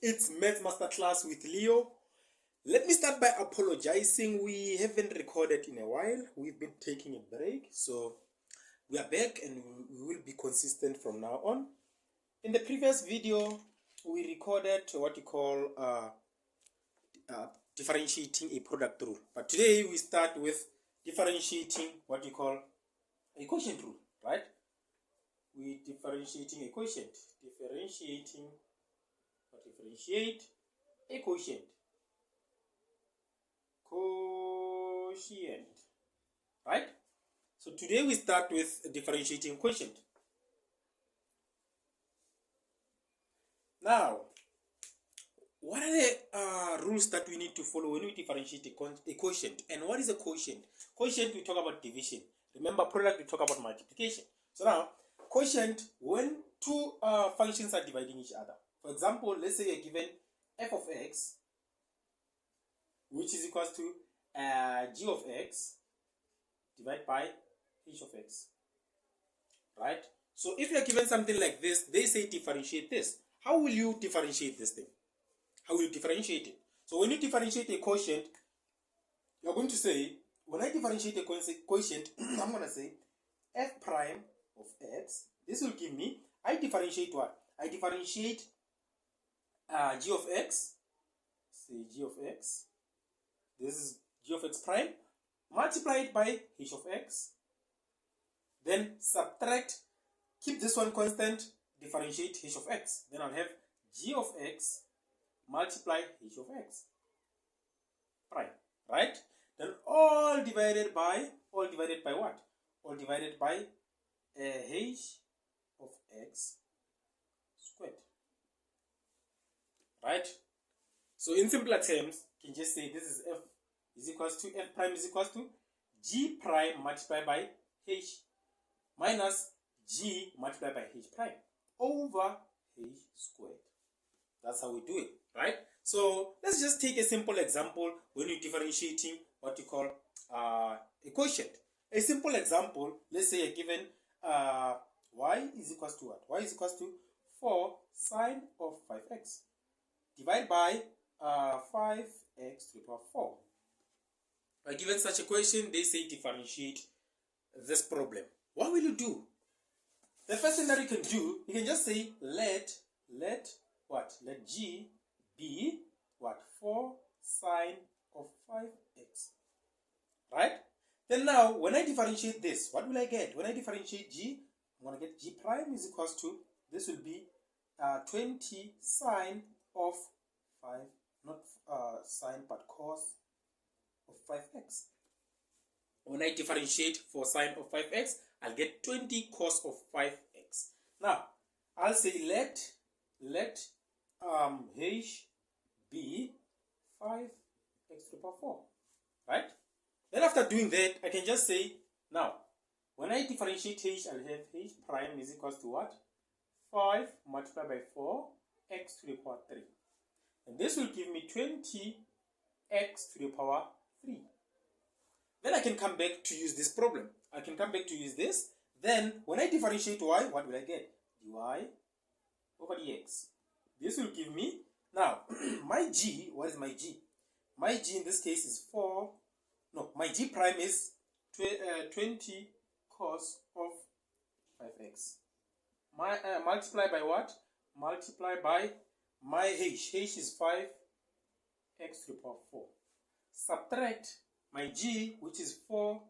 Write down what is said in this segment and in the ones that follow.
It's Maths Masterclass with Leo. Let me start by apologizing. We haven't recorded in a while. We've been taking a break. So we are back and we will be consistent from now on. In the previous video, we recorded what you call differentiating a product rule. But today we start with differentiating what you call a quotient rule, right? We differentiating a quotient. Differentiate a quotient. Right? So today we start with differentiating quotient. Now, what are the rules that we need to follow when we differentiate a quotient? And what is a quotient? Quotient, we talk about division. Remember, product, we talk about multiplication. So now, quotient, when two functions are dividing each other. For example, let's say you're given f of x, which is equals to g of x divided by h of x. Right? So if you're given something like this, they say differentiate this. How will you differentiate this thing? How will you differentiate it? So when you differentiate a quotient, you're going to say, when I differentiate a quotient, I'm going to say f prime of x. This will give me, I differentiate what? I differentiate g of x. Say g of x. This is g of x prime. Multiply it by h of x. Then subtract, keep this one constant, differentiate h of x. Then I'll have g of x multiply h of x prime, right? Then all divided by what? All divided by h of x squared, right? So in simpler terms, you can just say this is f is equals to f prime is equals to g prime multiplied by h minus g multiplied by h prime over h squared. That's how we do it, right? So let's just take a simple example when you're differentiating what you call a quotient. A simple example, let's say you're given y is equals to what? Y is equals to 4 sine of 5x divided by 5x to the power 4. By given such a question, they say differentiate this problem. What will you do? The first thing that you can do, you can just say let g be what? 4 sine of 5x. Right? Then now, when I differentiate this, what will I get? When I differentiate g, I'm going to get g prime is equals to, this will be 20 sine of 5, not sine, but cos of 5x. When I differentiate 4 sine of 5x, I'll get 20 cos of 5x. Now, I'll say let h be 5x to the power 4. Right? Then after doing that, I can just say, now, when I differentiate h, I'll have h prime is equals to what? 5 multiplied by 4, x to the power 3. And this will give me 20x to the power 3. Then I can come back to use this problem. I can come back to use this. Then, when I differentiate y, what will I get? dy over dx. This will give me, now, my g, what is my g? My g in this case is my g prime is 20 cos of 5x. Multiply by what? Multiply by my h. h is 5x to the power 4. Subtract my g, which is 4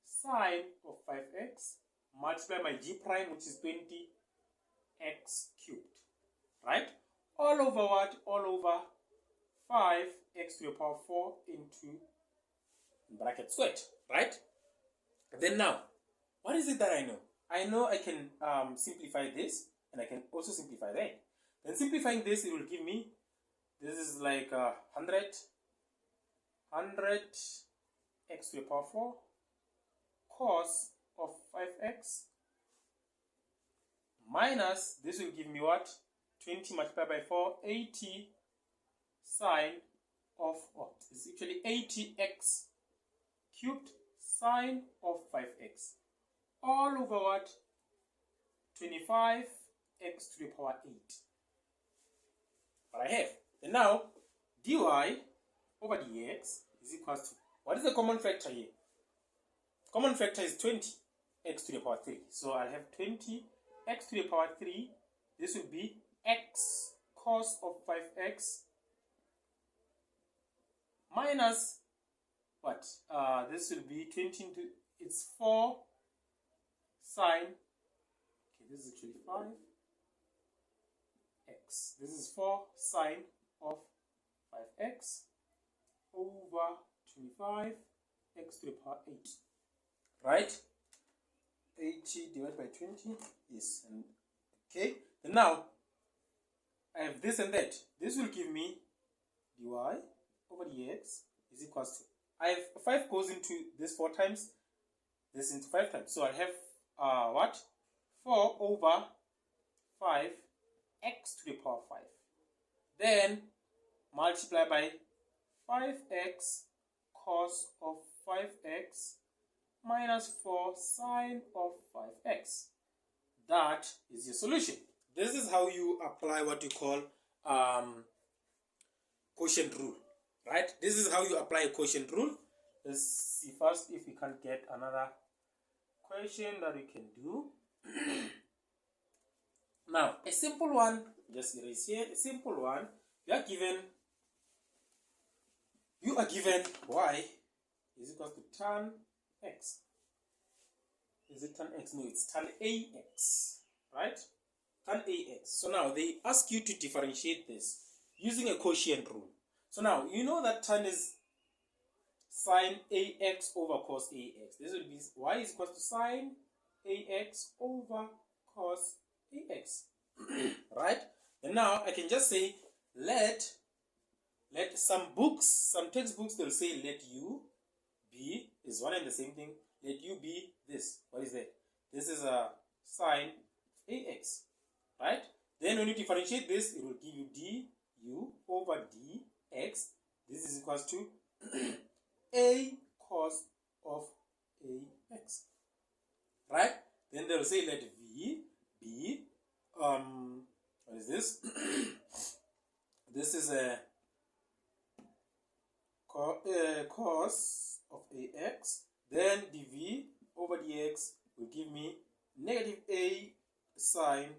sine of 5x, multiply my g prime, which is 20x cubed. Right? All over what? All over 5x to the power 4 into bracket squared. Right? Then now, what is it that I know? I know I can simplify this, and I can also simplify that. Then simplifying this, it will give me, this is like 100 x to the power 4 cos of 5x minus, this will give me what? 20 multiplied by 4, 80 sine of what? It's actually 80x cubed sine of 5x all over what? 25x to the power 8. what I have. And now, dy over dx is equal to, what is the common factor here? Common factor is 20, x to the power 3. So I'll have 20 x to the power 3. This will be x cos of 5x minus what? This will be 20 into, it's 4 sine, okay, this is actually 5x. This is 4 sine of 5x over 25 x to the power 8. Right? 80 divided by 20 is, okay. And now I have this and that. This will give me dy over dx is equals to, I have 5 goes into this 4 times, this into 5 times. So I have what? 4 over 5 x to the power 5. Then multiply by 5x cos of 5x minus 4 sine of 5x. That is your solution. This is how you apply what you call quotient rule. Right? This is how you apply a quotient rule. Let's see first if we can get another question that we can do. Now, a simple one, just erase here, a simple one, you are given y is equal to tan x. Is it tan x? No, it's tan ax, right? Tan ax. So now they ask you to differentiate this using a quotient rule. So now you know that tan is sine ax over cos ax. This will be y is equal to sine ax over cos ax. Right? And now I can just say let some textbooks they'll say let u be is one and the same thing. Let u be this. What is that? This is a sine ax. Right? Then when you differentiate this, it will give you du over dx. This is equals to a cos of ax. Right? Then they'll say let v be what is this? This is a cos of ax. Then dv over dx will give me negative a sine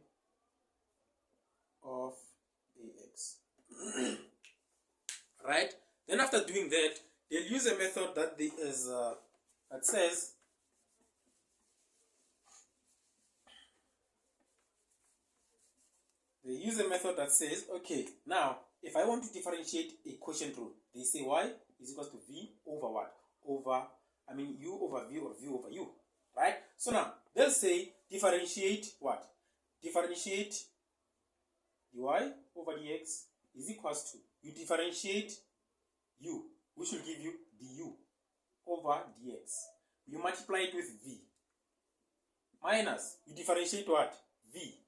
of ax. Right? Then after doing that, they'll use a method that that says okay, now if I want to differentiate a quotient rule, they say y is equal to v over what? U over v or v over u. Right? So now they'll say differentiate what? Differentiate dy over dx is equals to, you differentiate u, which will give you du over dx. You multiply it with v. Minus, you differentiate what? V.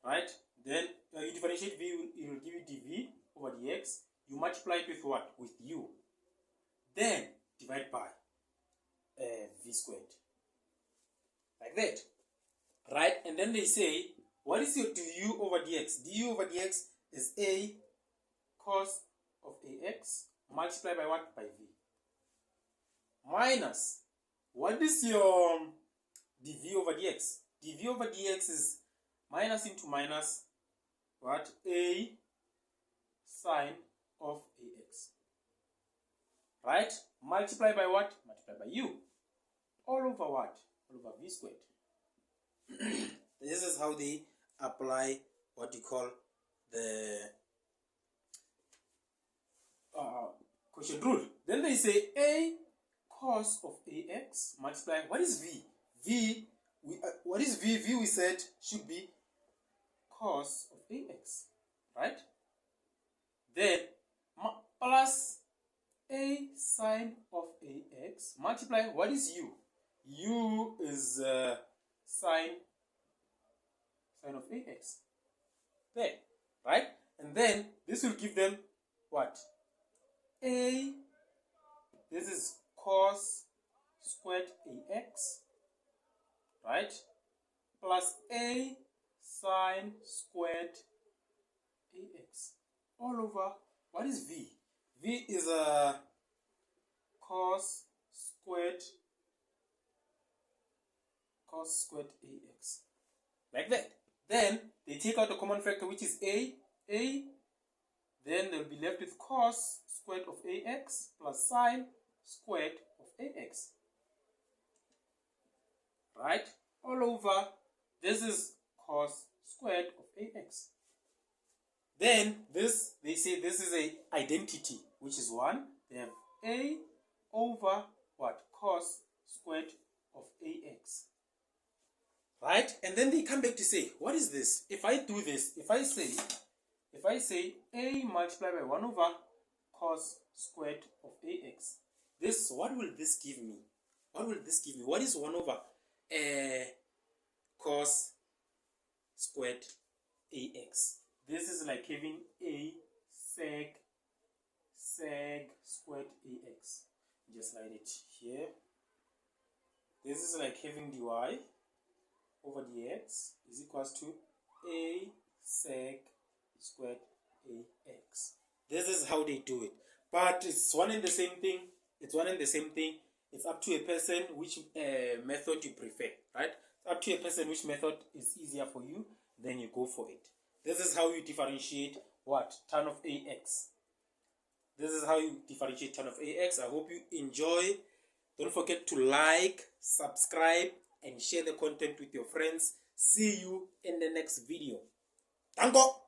Right? Then you differentiate v, it will give you dv over dx. You multiply it with what? With u. Then divide by v squared. Like that. Right? And then they say, what is your du over dx? Du over dx is a cos of ax multiplied by what? By v. Minus, what is your dv over dx? dv over dx is minus into minus what? A sine of ax. Right? Multiply by what? Multiply by u. All over what? All over v squared. This is how they apply what you call the quotient rule. Then they say a cos of ax multiply, what is v? What is v? V we said should be cos of ax, right? Then plus a sine of ax multiply, what is u? U is sine of ax. There, right? And then this will give them what? A, this is cos squared ax, right? Plus a sine squared ax all over, what is v? V is a cos squared ax, like that. Then they take out the common factor, which is a, then they'll be left with cos squared of ax plus sine squared of ax, right? All over, this is cos squared of ax. Then this, they say this is a identity, which is 1. They have a over what? Cos squared of ax, right? And then they come back to say, what is this? If I do this, if I say a multiplied by 1 over cos squared of ax, this, what will this give me? What will this give me? What is 1 over cos squared ax? This is like having a sec squared ax. Just write it here. This is like having dy over dx is equals to a sec squared ax. This is how they do it. But it's one and the same thing. It's one and the same thing. It's up to a person which method you prefer, right? It's up to a person which method is easier for you, then you go for it. This is how you differentiate what? Tan of ax. This is how you differentiate tan of ax. I hope you enjoy. Don't forget to like, subscribe, and share the content with your friends. See you in the next video. Danko!